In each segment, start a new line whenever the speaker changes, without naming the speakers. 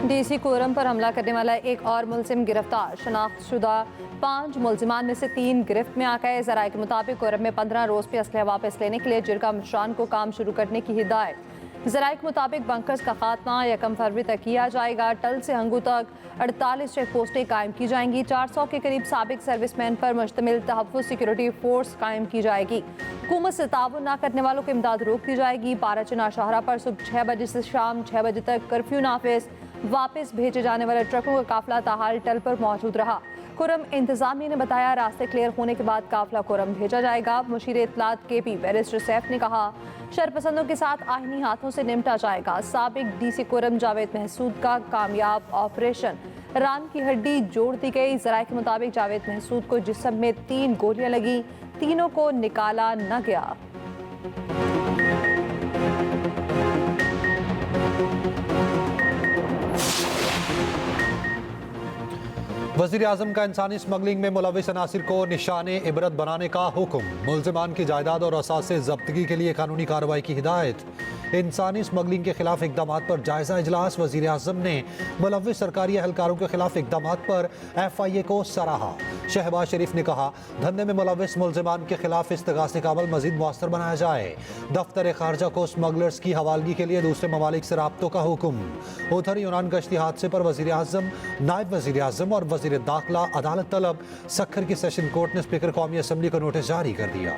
DC quorum पर हमला करने वाला एक और मुलजिम गिरफ्तार। शनाख्तशुदा 5 मुलजिमान में से 3 गिरफ्त में आ गए। ज़राए के मुताबिक कोरम में 15 रोज़ पे असलहा वापस लेने के लिए जिरगा मिशान को काम शुरू करने की हिदायत। ज़राए के मुताबिक बंकर्स का खात्मा 1 फरवरी तक किया जाएगा। टल से हंगू तक 48 चेक पोस्टें कायम की जाएंगी। 400 के करीब साबिक सर्विसमैन पर मुश्तमिल तहफ़्फ़ुज़ सिक्योरिटी फोर्स कायम की जाएगी। हुकूमत से ताउन न करने वालों को इमदाद रोक दी जाएगी। 12 चना शाहरा पर सुबह 6 बजे से शाम 6 बजे तक कर्फ्यू नाफिज। वापस भेजे जाने वाले ट्रकों का काफिला ताहाल टल पर मौजूद रहा। कुरम इंतजामिया ने बताया रास्ते क्लियर होने के बाद काफिला कुरम भेजा जाएगा। मुशीर इत्तलात KP बैरिस्टर सैफ ने कहा शरपसंदों के साथ आईनी हाथों से निपटा जाएगा। साबिक DC कुरम जावेद महसूद का कामयाब ऑपरेशन। रान की हड्डी जोड़ दी गई। ज़राए के मुताबिक जावेद महसूद को जिस्म में 3 गोलियां लगी। तीनों को निकाला न गया।
वज़ीर आज़म का इंसानी स्मगलिंग में मुलविस अनासिर को निशाने इबरत बनाने का हुक्म। मुल्ज़िमान की जायदाद और असासे जब्तगी के लिए कानूनी कार्रवाई की हिदायत। इंसानी स्मगलिंग के खिलाफ इकदामात पर जायजा इजलास। वज़ीर आज़म ने मुलविस सरकारी एहलकारों के खिलाफ इकदामात पर FIA को सराहा। शहबाज शरीफ ने कहा धंधे में मुलविस मुल्ज़िमान के खिलाफ इस्तगासे का अमल मज़ीद मौसर बनाया जाए। दफ्तर खारजा को स्मगलर्स की हवालगी के लिए दूसरे ममालिक से राब्तों का हुक्म। उधर यूनान गश्ती हादसे पर वज़ीर आज़म, नायब वज़ीर आज़म और वज़ीर दाखिला अदालत तलब। सक्खर की सेशन कोर्ट ने स्पीकर कौमी असम्बली को नोटिस जारी कर दिया।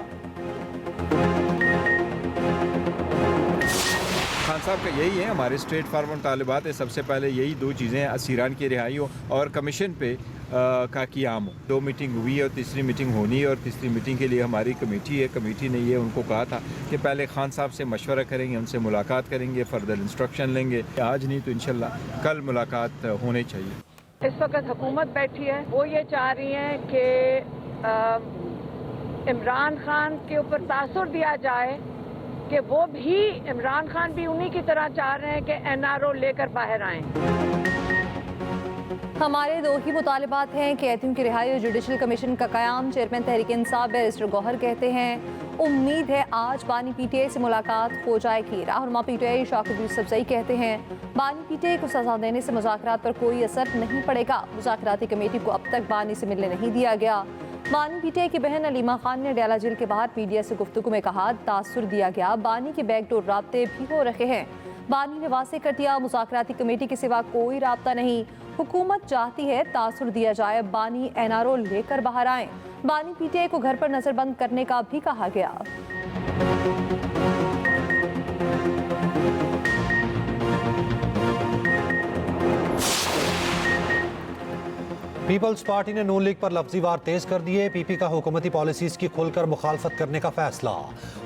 खान साहब का यही है, हमारे स्ट्रेट फारवर्ड तालिबात है। सबसे पहले यही 2 चीज़ें असीरान की रिहाई हो और कमीशन पे का क़याम हो। 2 मीटिंग हुई है और तीसरी मीटिंग होनी है और तीसरी मीटिंग के लिए हमारी कमेटी है। कमेटी ने ये उनको कहा था कि पहले खान साहब से मशवरा करेंगे, उनसे मुलाकात करेंगे, फर्दर इंस्ट्रक्शन लेंगे। आज नहीं तो इंशाल्लाह कल मुलाकात होनी चाहिए।
इस वक्त हुकूमत बैठी है, वो ये चाह रही है कि इमरान खान के ऊपर तासुर दिया जाए कि वो भी, इमरान खान भी उन्हीं की तरह चाह रहे हैं कि NRO लेकर बाहर आएं।
हमारे 2 ही मुतालिबात हैं कि कैदियों की रिहाई और जुडिशल कमीशन का क़याम। चेयरमैन तहरीक इंसाफ बैरिस्टर गौहर कहते हैं उम्मीद है आज बानी PTI से मुलाकात हो जाएगी। रहनुमा PTI शौकत यूसुफजई कहते हैं बानी PTI को सजा देने से मुज़ाकरात पर कोई असर नहीं पड़ेगा। मुज़ाकराती कमेटी को अब तक बानी से मिलने नहीं दिया गया। बानी PTI की बहन अलीमा खान ने डयाला जेल के बाहर मीडिया से गुफ्तगू में कहा तासुर दिया गया, बानी के बैकडोर राब्ते भी हो रहे हैं। बानी ने वाज़ेह कर दिया मुज़ाकराती कमेटी के सिवा कोई राब्ता नहीं। हुकूमत चाहती है तासुर दिया जाए, बानी NRO लेकर बाहर आए। बानी PTI को घर पर नजरबंद करने का भी कहा गया।
पीपल्स पार्टी ने नून लीग पर लफ्जी वार तेज कर दिए। PP का हुकूमती पॉलिसीज की खुलकर मुखालफत करने का फैसला।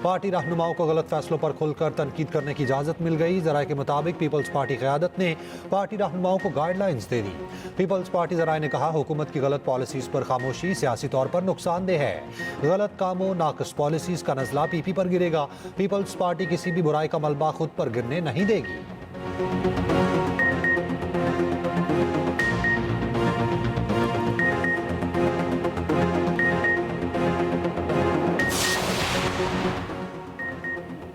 पार्टी रहनुमाओं को गलत फैसलों पर खुलकर तनकीद करने की इजाज़त मिल गई। ज़राए के मुताबिक पीपल्स पार्टी क़यादत ने पार्टी रहनुमाओं को गाइडलाइंस दे दी। पीपल्स पार्टी ज़राए ने कहा हुकूमत की गलत पॉलिसीज़ पर खामोशी सियासी तौर पर नुकसानदेह है। गलत कामों नाक़िस पॉलिसीज़ का नज़ला PP पर गिरेगा। पीपल्स पार्टी किसी भी बुराई का मलबा खुद पर गिरने नहीं देगी।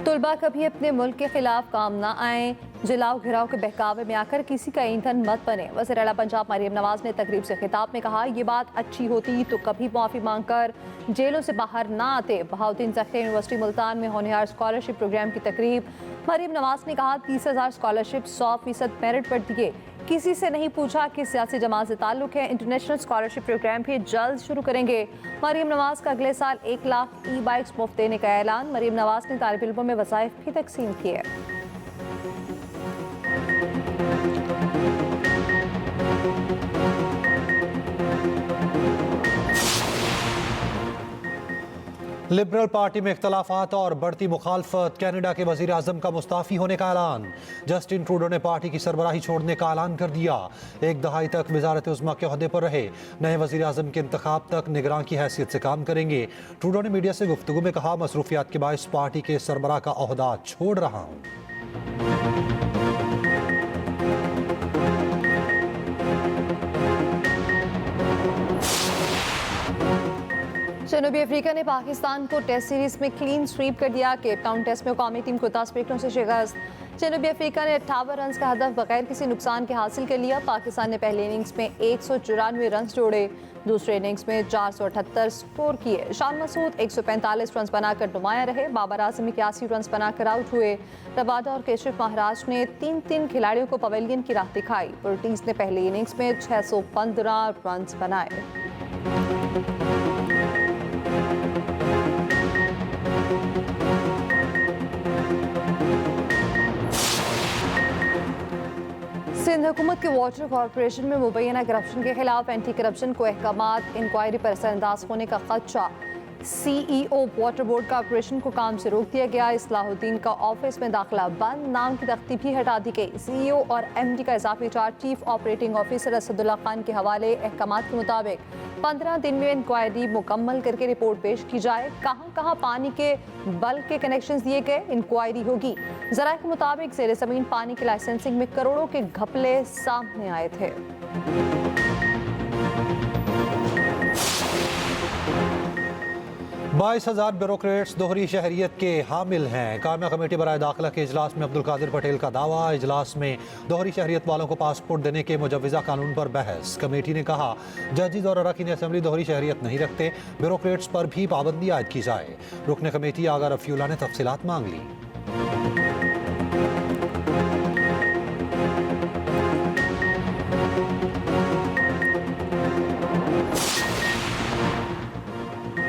तुलबा कभी अपने मुल्क के खिलाफ काम ना आए, जलाओ घिराव के बहकावे में आकर किसी का ईंधन मत बने। वज़ीर आला पंजाब मरियम नवाज ने तकरीब से खिताब में कहा ये बात अच्छी होती तो कभी माफ़ी मांग कर जेलों से बाहर ना आते। बहाउद्दीन ज़ख़्रिया यूनिवर्सिटी मुल्तान में होनहार स्कॉलरशिप प्रोग्राम की तकरीब। मरियम नवाज ने कहा 30,000 स्कॉलरशिप 100% मेरिट पर दिए, किसी से नहीं पूछा कि सियासी जमात से ताल्लुक है। इंटरनेशनल स्कॉलरशिप प्रोग्राम भी जल्द शुरू करेंगे। मरियम नवाज का अगले साल 1 लाख ई-बाइक्स मुफ्त देने का ऐलान। मरियम नवाज ने तालिब इल्मों में वज़ाइफ भी तकसीम किए।
लिबरल पार्टी में इख्तलाफात और बढ़ती मुखालफत। कनाडा के वज़ीर आज़म का मुस्ताफ़ी होने का ऐलान। जस्टिन ट्रूडो ने पार्टी की सरबराही छोड़ने का ऐलान कर दिया। 1 दहाई तक वज़ारत उज़्मा के ओहदे पर रहे। नए वज़ीर आज़म के इंतखाब तक निगरान की हैसियत से काम करेंगे। ट्रूडो ने मीडिया से गुफ्तगू में कहा मसरूफियात के बायस पार्टी के सरबराह का ओहदा छोड़ रहा हूँ।
जनूबी जनूबी अफ्रीका ने पाकिस्तान को टेस्ट सीरीज में क्लीन स्वीप कर दिया। केप टाउन टेस्ट में कौमी टीम को 10 विकेटों से शिकस्त। जनूबी अफ्रीका ने 58 रन का हदफ बगैर किसी नुकसान के हासिल कर लिया। पाकिस्तान ने पहले इनिंग्स में 194 रन जोड़े, दूसरे इनिंग्स में 478 स्कोर किए। शान मसूद 145 रन बनाकर नुमाया रहे। बाबर आजम 81 रन बनाकर आउट हुए। रबाडा और केशव महाराज ने 3 खिलाड़ियों को पवेलियन की राह दिखाई। पुर्टीज ने पहले इनिंग्स में 615 रन बनाए। सिंध हुकूमत के वाटर कॉरपोरेशन में मुबैना करप्शन के खिलाफ एंटी करप्शन को अहकामात इंक्वायरी पर असरअंदाज होने का खदशा। CEO वाटर बोर्ड कॉरपोरेशन को काम से रोक दिया गया। इस्लाहुद्दीन का ऑफिस में दाखिला बंद, नाम की तख्ती भी हटा दी गई। CEO और MD का इजाफी charge chief operating officer Asadullah Khan के हवाले। अहकामात के मुताबिक 15 दिन में इंक्वायरी मुकम्मल करके रिपोर्ट पेश की जाए। कहाँ पानी के बल्क के कनेक्शन दिए गए, इंक्वायरी होगी। जराये के मुताबिक ज़ेर ज़मीन पानी की लाइसेंसिंग में करोड़ों के घपले सामने आए थे।
22,000 ब्यूरोक्रेट्स दोहरी शहरियत के हामिल हैं। कायमा कमेटी बराए दाखिला के इजलास में अब्दुल कादिर पटेल का दावा। इजलास में दोहरी शहरियत वालों को पासपोर्ट देने के मुजव्वज़ा कानून पर बहस। कमेटी ने कहा जजेस और अरकान असेंबली दोहरी शहरियत नहीं रखते, ब्यूरोक्रेट्स पर भी पाबंदी आयद की जाए। रुकन कमेटी आगा रफ़ीउल्लाह ने तफसीलात मांग ली।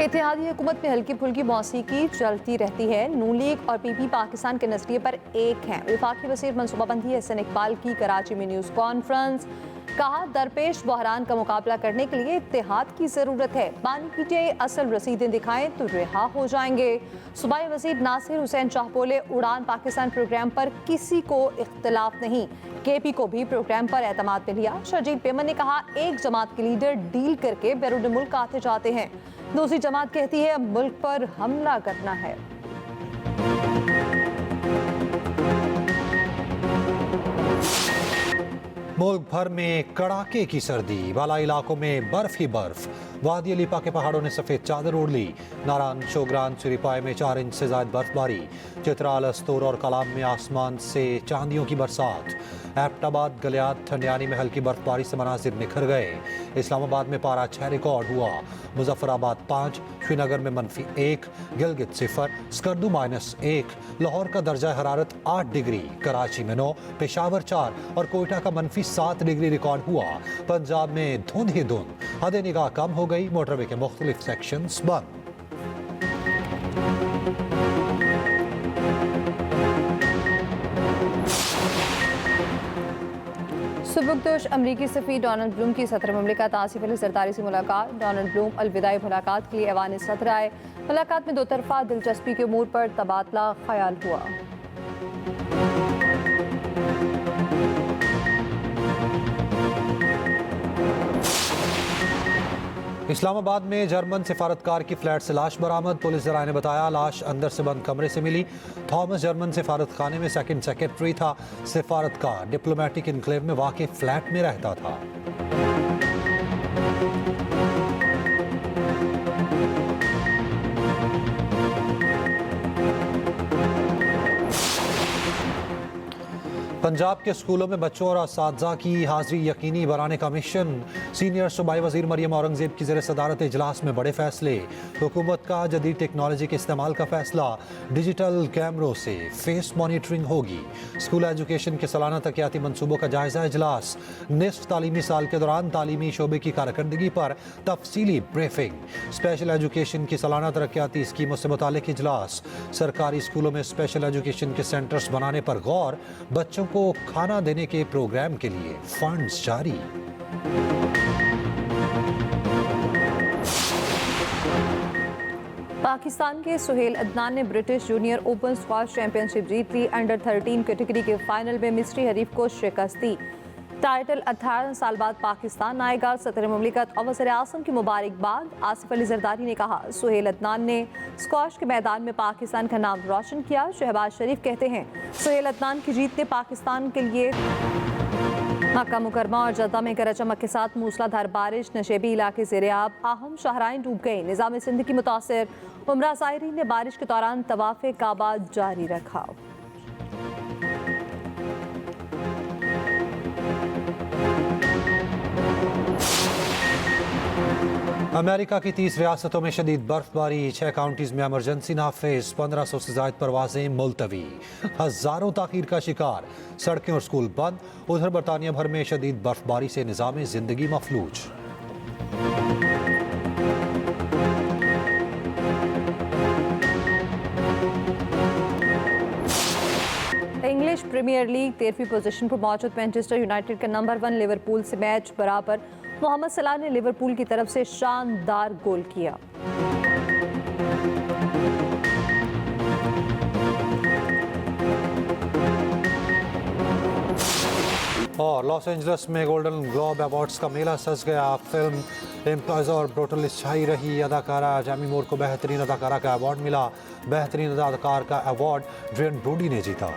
इत्तेहादी हुकूमत में हल्की फुल्की मौसीकी चलती रहती है। नून लीग और PP पाकिस्तान के नजरिए पर एक हैं। वफाकी वज़ीर मनसूबाबंदी हसन इकबाल की कराची में न्यूज़ कॉन्फ्रेंस। कहा दरपेश बहरान का मुकाबला करने के लिए इत्तेहाद की ज़रूरत है। बानी PTI असल रसीदें दिखाएं तो रिहा हो जाएंगे। सूबाई वज़ीर नासिर हुसैन शाह बोले उड़ान पाकिस्तान प्रोग्राम पर किसी को इख्तलाफ नहीं। KP को भी प्रोग्राम पर एतमाद में लिया। शर्जील पेमन ने कहा एक जमात के लीडर डील करके बैरून मुल्क आते जाते हैं, दूसरी जमात कहती है मुल्क पर हमला करना है।
मुल्क भर में कड़ाके की सर्दी, बाला इलाकों में बर्फ ही बर्फ। वादी अलीपा के पहाड़ों ने सफ़ेद चादर ओढ़ ली। नारान, शोग्रान, सिरिपाई में 4 इंच से ज़ायद बर्फबारी। चित्राल, अस्तूर और कलाम में आसमान से चांदियों की बरसात। एबटाबाद, गलियात, ठंडियानी में हल्की बर्फबारी से मनाजिर निखर गए। इस्लामाबाद में पारा 6 रिकॉर्ड हुआ। मुजफ्फराबाद 5, श्रीनगर में -1, गिलगित 0, स्कर्दू -1, लाहौर का दर्जा हरारत 8 डिग्री, कराची में 9, पेशावर 4 और कोयटा का -7 डिग्री रिकॉर्ड हुआ। पंजाब में धुंध ही धुंध, हद निगाह कम हो गई। मोटरवे के मुख्तलिफ सेक्शंस बंद।
सुबुकदोश अमरीकी सफ़ी डोनाल्ड ब्लूम की सदर ममलिकत आसिफ अली जरदारी से मुलाकात। डोनाल्ड ब्लूम अलविदाई मुलाकात के लिए ऐवान सदर आए। मुलाकात में 2 तरफा दिलचस्पी के अमूर पर तबादला ख्याल हुआ।
इस्लामाबाद में जर्मन सिफारतकार की फ्लैट से लाश बरामद। पुलिस जराये ने बताया लाश अंदर से बंद कमरे से मिली। थॉमस जर्मन सिफारत खाने में सेकंड सेक्रेटरी था। सिफारतकार डिप्लोमेटिक इनक्लेव में वाक़ फ्लैट में रहता था। पंजाब के स्कूलों में बच्चों और असातिज़ा की हाजिरी यकीनी बनाने का मिशन। सीनियर सूबाई वज़ीर मरियम औरंगज़ेब की ज़ेर सदारत इजलास में बड़े फैसले। हुकूमत का जदीद टेक्नोलॉजी के इस्तेमाल का फैसला। डिजिटल कैमरों से फेस मॉनिटरिंग होगी। स्कूल एजुकेशन के सालाना तरक्याती मनसूबों का जायज़ा इजलास। निस्फ तालीमी साल के दौरान तालीमी शोबे की कारकर्दगी पर तफसीली ब्रीफिंग। स्पेशल एजुकेशन की सालाना तरक्याती स्कीमों से मुतालिक इजलास। सरकारी स्कूलों में स्पेशल एजुकेशन के सेंटर्स बनाने पर गौर। बच्चों को खाना देने के प्रोग्राम के लिए फंड्स जारी।
पाकिस्तान के सुहेल अदनान ने British junior open squash championship जीत ली। अंडर 13 कैटेगरी के फाइनल में मिस्री हरीफ को शिकस्त दी। टाइटल 18 साल बाद पाकिस्तान आएगा। सदर मुमलिकत और वज़ीर आज़म की मुबारकबाद। आसिफ अली जरदारी ने कहा सुहेल अदनान ने स्क्वाश के मैदान में पाकिस्तान का नाम रोशन किया। शहबाज शरीफ कहते हैं सुहेल अदनान की जीत ने पाकिस्तान के लिए मक्का मुकरमा और जद्दा में गरज चमक के साथ मूसलाधार बारिश, नशेबी इलाके ज़ेर-ए-आब, अहम शाहराइन डूब गई। निज़ाम ज़िंदगी मुतासिर, उमरा ज़ायरीन ने बारिश के दौरान तवाफ़े काबा जारी रखा।
अमेरिका की 30 रियासतों में शदीद बर्फबारी, 6 काउंटीज में एमरजेंसी नाफिज, 1500 से ज्यादा परवाजें मुलतवी, हजारों ताखीर का शिकार, सड़कें और स्कूल बंद। उधर बरतानिया भर में शदीद बर्फबारी से निज़ाम जिंदगी मफलूज।
इंग्लिश प्रीमियर लीग 13वीं पोजीशन पर मौजूद मैनचेस्टर यूनाइटेड का नंबर 1 लिवरपूल से मैच बराबर। मोहम्मद सलाह ने लिवरपूल की तरफ से शानदार गोल किया।
और लॉस एंजल्स में गोल्डन ग्लोब अवार्ड्स का मेला सज गया। फिल्म एम्प्लॉयज और ब्रूटलिस्ट छाई रही। अदाकारा जेमी मूर को बेहतरीन अदाकारा का अवार्ड मिला। बेहतरीन अदाकार का अवार्ड ड्रेन ब्रोडी ने जीता।